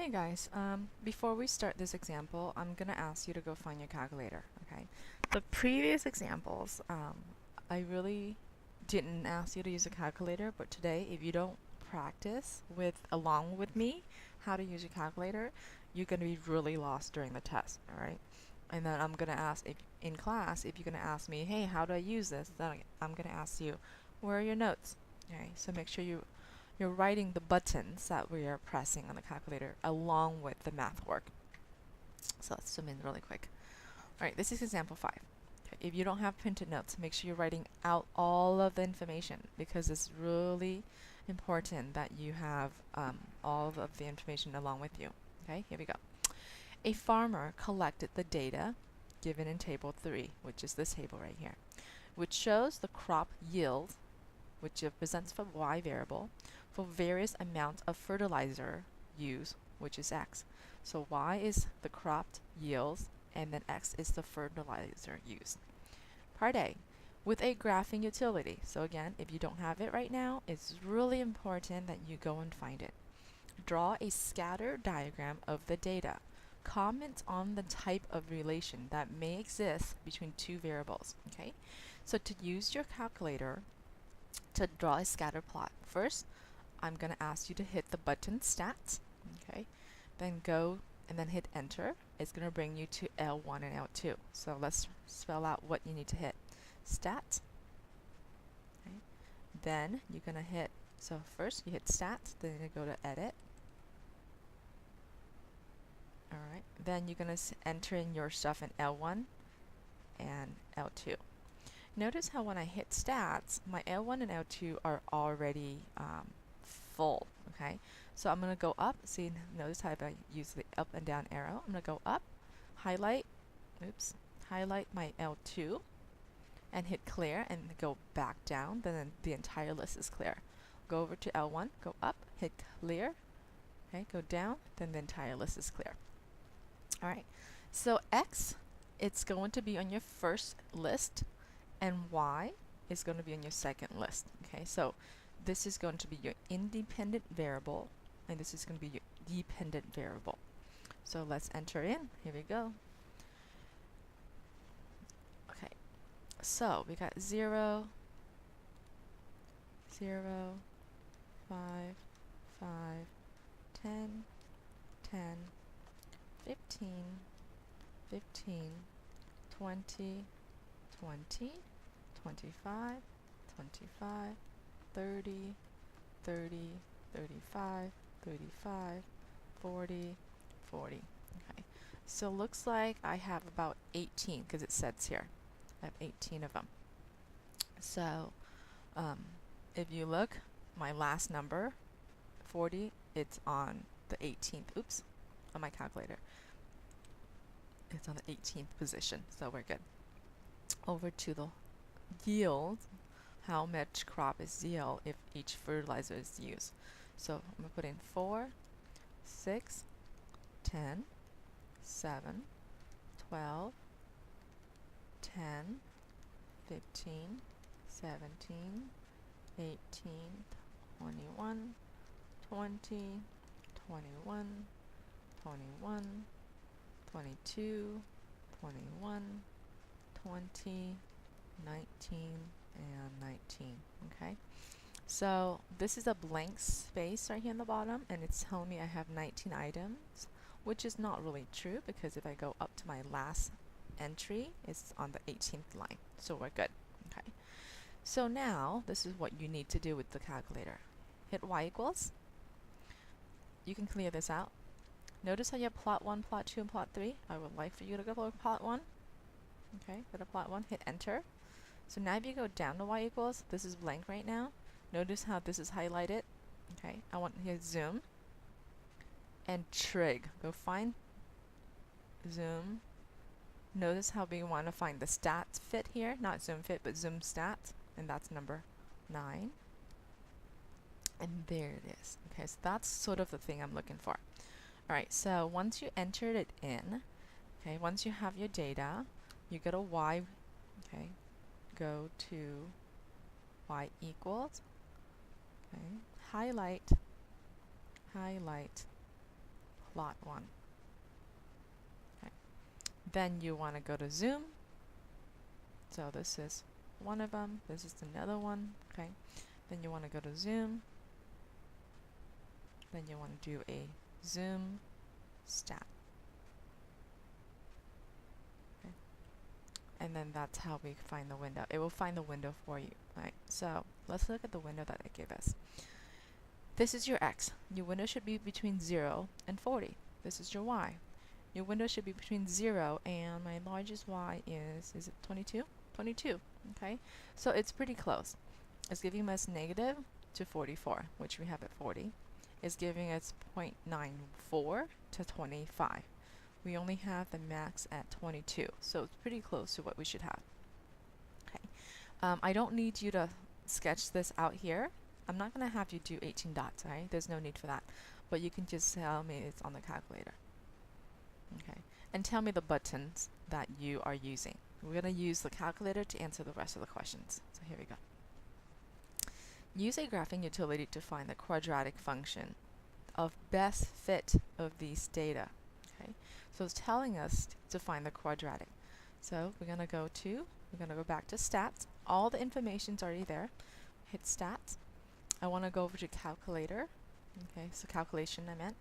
Hey guys, before we start this example, I'm going to ask you to go find your calculator, okay? The previous examples, I really didn't ask you to use a calculator, but today, if you don't practice along with me how to use your calculator, you're going to be really lost during the test, alright? And then I'm going to ask, in class, if you're going to ask me, hey, how do I use this? Then I'm going to ask you, where are your notes? Okay, so make sure you're writing the buttons that we are pressing on the calculator along with the math work. So let's zoom in really quick. Alright, this is example 5. Okay, if you don't have printed notes, make sure you're writing out all of the information because it's really important that you have all of the information along with you. Okay, here we go. A farmer collected the data given in table 3, which is this table right here, which shows the crop yield, which represents the y variable, for various amounts of fertilizer used, which is x. So y is the cropped yields, and then x is the fertilizer used. Part A, with a graphing utility. So again, if you don't have it right now, it's really important that you go and find it. Draw a scatter diagram of the data. Comment on the type of relation that may exist between two variables. Okay, so to use your calculator to draw a scatter plot, first I'm going to ask you to hit the button stats, okay? Then go and then hit enter. It's going to bring you to L1 and L2. So let's spell out what you need to hit. Stat. Okay. Then you're going to hit, so first you hit stats, then you go to edit. Alright, then you're going to enter in your stuff in L1 and L2. Notice how when I hit stats, my L1 and L2 are already full, okay? So I'm going to go up. See, notice how I use the up and down arrow. I'm going to go up, highlight my L2, and hit clear, and go back down. Then the entire list is clear. Go over to L1, go up, hit clear, okay, go down, then the entire list is clear. Alright, so X, it's going to be on your first list, and Y is going to be on your second list. Okay, so this is going to be your independent variable, and this is going to be your dependent variable. So let's enter in. Here we go. Okay, so we got 0, 0, 5, 5, 10, 10, 15, 15, 20, 20, 25, 25, 30, 30, 35, 35, 40, 40. Okay, so looks like I have about 18 because it says here. I have 18 of them. So if you look, my last number, 40, it's on the 18th. Oops, on my calculator. It's on the 18th position, so we're good. Over to the yield, how much crop is yield if each fertilizer is used. So I'm going to put in 4, 6, 10, 7, 12, 10, 15, 17, 18, 21, 20, 21, 21, 22, 21, 20, 19, and 19. Okay, so this is a blank space right here in the bottom, and it's telling me I have 19 items, which is not really true because if I go up to my last entry, it's on the 18th line, so we're good. Okay, so now this is what you need to do with the calculator. Hit y equals. You can clear this out. Notice how you have plot 1, plot 2, and plot 3. I would like for you to go to plot 1. Okay, go to plot 1, hit enter. So now if you go down to y equals, this is blank right now. Notice how this is highlighted. Okay, I want here zoom and trig. Go find zoom. Notice how we want to find the stats fit here, not zoom fit, but zoom stats, and that's number 9. And there it is. Okay, so that's sort of the thing I'm looking for. Alright, so once you entered it in, okay, once you have your data, you go to y, okay, go to y equals, okay, highlight, plot one. Okay. Then you want to go to zoom. So this is one of them. This is another one. Okay. Then you want to go to zoom. Then you want to do a zoom stat. Okay. And then that's how we find the window. It will find the window for you. Right. So let's look at the window that it gave us. This is your x. Your window should be between 0 and 40. This is your y. Your window should be between 0 and my largest y is it 22? 22. Okay. So it's pretty close. It's giving us negative to 44, which we have at 40. It's giving us 0.94 to 25. We only have the max at 22, so it's pretty close to what we should have. Okay. I don't need you to sketch this out here. I'm not going to have you do 18 dots, right? There's no need for that. But you can just tell me it's on the calculator. Okay. And tell me the buttons that you are using. We're going to use the calculator to answer the rest of the questions. So here we go. Use a graphing utility to find the quadratic function of best fit of these data. Okay, so it's telling us to find the quadratic. So we're going to go back to stats. All the information's already there. Hit stats. I want to go over to calculator. Okay, so calculation I meant.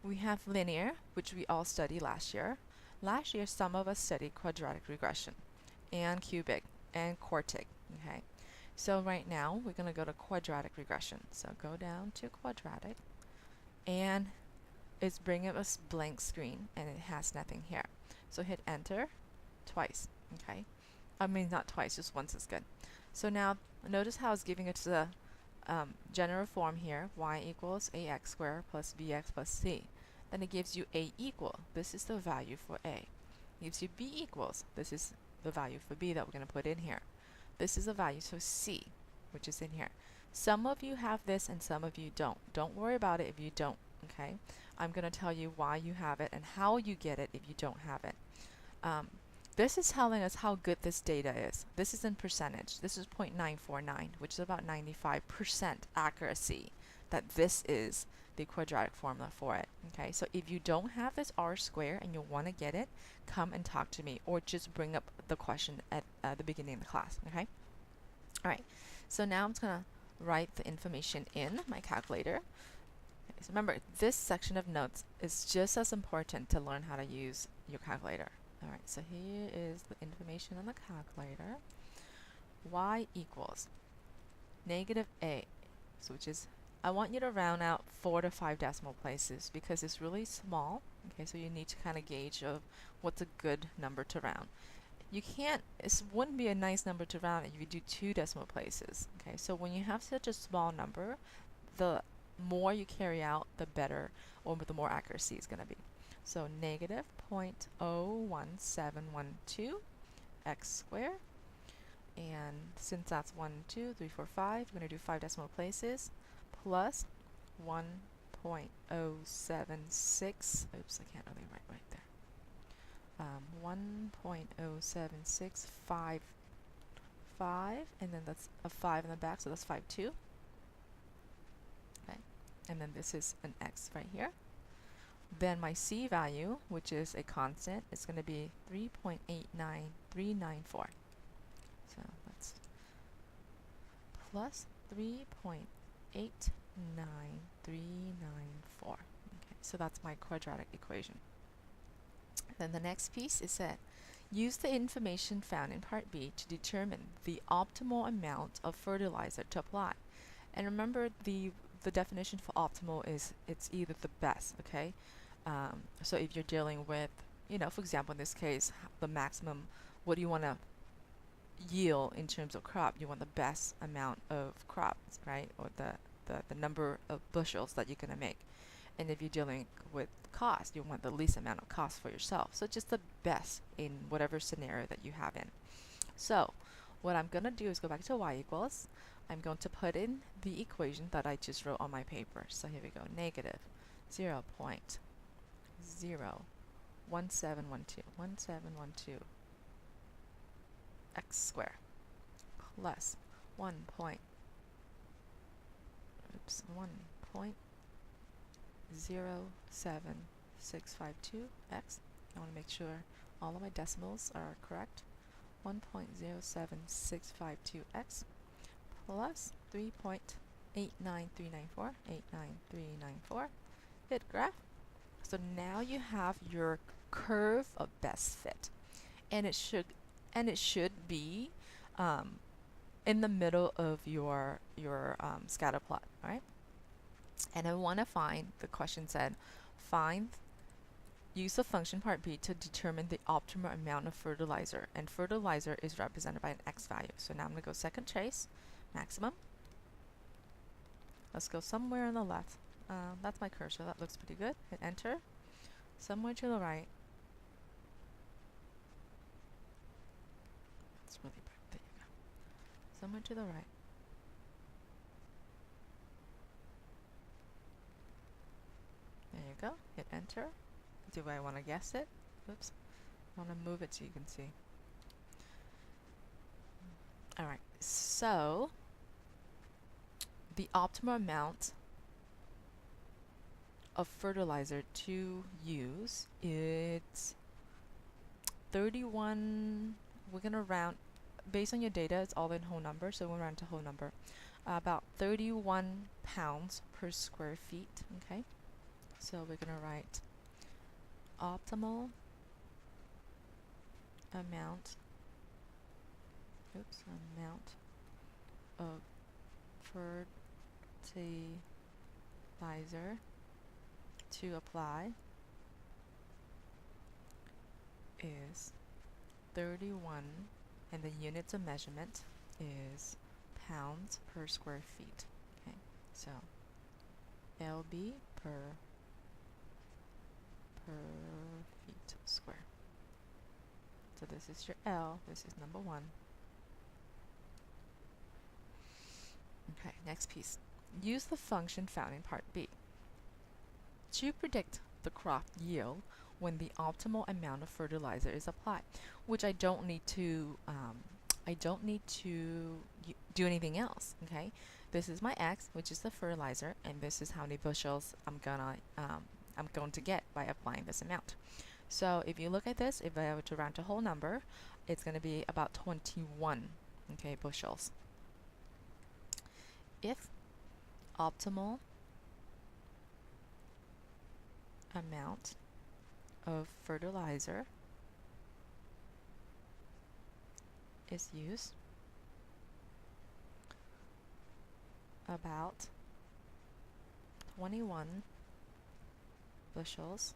We have linear, which we all studied last year. Last year, some of us studied quadratic regression and cubic and quartic. Okay. So right now, we're going to go to quadratic regression. So go down to quadratic, and it's bringing us blank screen, and it has nothing here. So hit enter twice, okay? I mean, not twice, just once is good. So now, notice how it's giving it the general form here, y equals ax squared plus bx plus c. Then it gives you a equal. This is the value for a. It gives you b equals. This is the value for b that we're going to put in here. This is a value, so C, which is in here. Some of you have this and some of you don't. Don't worry about it if you don't, okay? I'm going to tell you why you have it and how you get it if you don't have it. This is telling us how good this data is. This is in percentage. This is 0.949, which is about 95% accuracy that this is the quadratic formula for it. Okay, so if you don't have this r squared and you want to get it, come and talk to me or just bring up the question at the beginning of the class. Okay. All right. So now I'm just going to write the information in my calculator. Okay, so remember, this section of notes is just as important to learn how to use your calculator. All right. So here is the information on the calculator. Y equals negative a, so which is, I want you to round out 4 to 5 decimal places because it's really small. Okay, so you need to kind of gauge of what's a good number to round. You can't, it wouldn't be a nice number to round if you do 2 decimal places. Okay, so when you have such a small number, the more you carry out, the better, or the more accuracy is going to be. So negative 0.01712 x squared. And since that's 1, 2, 3, 4, 5, we're going to do 5 decimal places plus 1.076. Oops, I can't really write right there. 1.07655, and then that's a 5 in the back, so that's 5.2. Okay, and then this is an x right here. Then my c value, which is a constant, is going to be 3.89394. So that's plus 3.89394. Okay, so that's my quadratic equation. Then the next piece is that use the information found in part B to determine the optimal amount of fertilizer to apply. And remember, the definition for optimal is it's either the best, okay? So if you're dealing with, you know, for example, in this case, the maximum, what do you want to yield in terms of crop? You want the best amount of crops, right? Or the number of bushels that you're going to make. And if you're dealing with cost, you want the least amount of cost for yourself. So just the best in whatever scenario that you have in. So what I'm going to do is go back to y equals. I'm going to put in the equation that I just wrote on my paper. So here we go, negative 0.01712 x squared plus 1.07655 1.0652x. I want to make sure all of my decimals are correct. 1.07652x plus 3.89394, 89394. Hit graph. So now you have your curve of best fit, and it should be in the middle of your scatter plot, right? And I want to find, the question said, use the function part B to determine the optimal amount of fertilizer, and fertilizer is represented by an x value. So now I'm going to go second trace, maximum. Let's go somewhere on the left. That's my cursor, that looks pretty good. Hit enter. Somewhere to the right. It's really bright, there you go. Somewhere to the right. There you go, hit enter. Do I want to guess it? Oops. I want to move it so you can see. Alright, so the optimal amount of fertilizer to use, it's 31, we're going to round, based on your data, it's all in whole number, so we'll round to whole number. About 31 pounds per square feet, okay? So we're going to write optimal amount of fertilizer to apply is 31, and the units of measurement is pounds per square feet. Okay, so LB per feet square. So this is your L, this is number 1. Okay, next piece. Use the function found in part B to predict the crop yield when the optimal amount of fertilizer is applied, which I don't need to do anything else. Okay, this is my X, which is the fertilizer, and this is how many bushels I'm going to get by applying this amount. So if you look at this, if I were to round to whole number, it's going to be about 21, okay, bushels. If optimal amount of fertilizer is used, about 21 bushels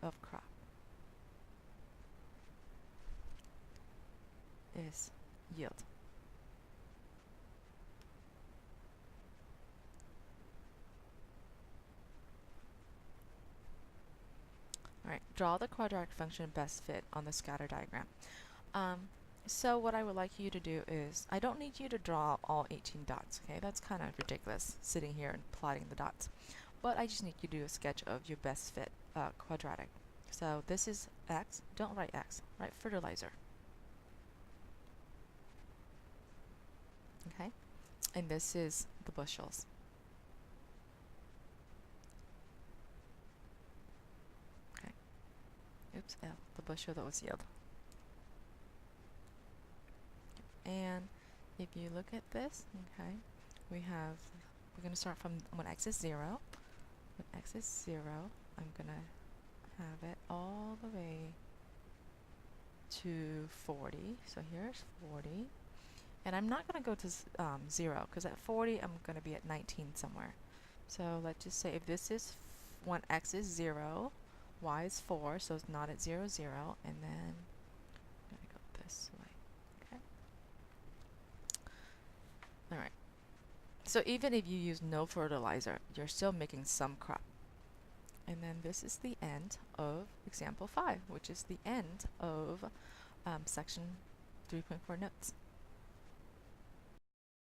of crop is yield. Alright, draw the quadratic function best fit on the scatter diagram. So what I would like you to do is, I don't need you to draw all 18 dots, okay? That's kind of ridiculous, sitting here and plotting the dots. But I just need you to do a sketch of your best fit quadratic. So this is X, don't write X, write fertilizer. Okay? And this is the bushels. Okay. Oops, L, the bushel that was yield. And if you look at this, okay, we're going to start from when X is 0. When X is 0, I'm going to have it all the way to 40. So here's 40. And I'm not going to go to 0, because at 40, I'm going to be at 19 somewhere. So let's just say if this is when X is 0, Y is 4, so it's not at 0, 0, and then I'm going to go this way. Alright, so even if you use no fertilizer, you're still making some crop. And then this is the end of example 5, which is the end of section 3.4 notes.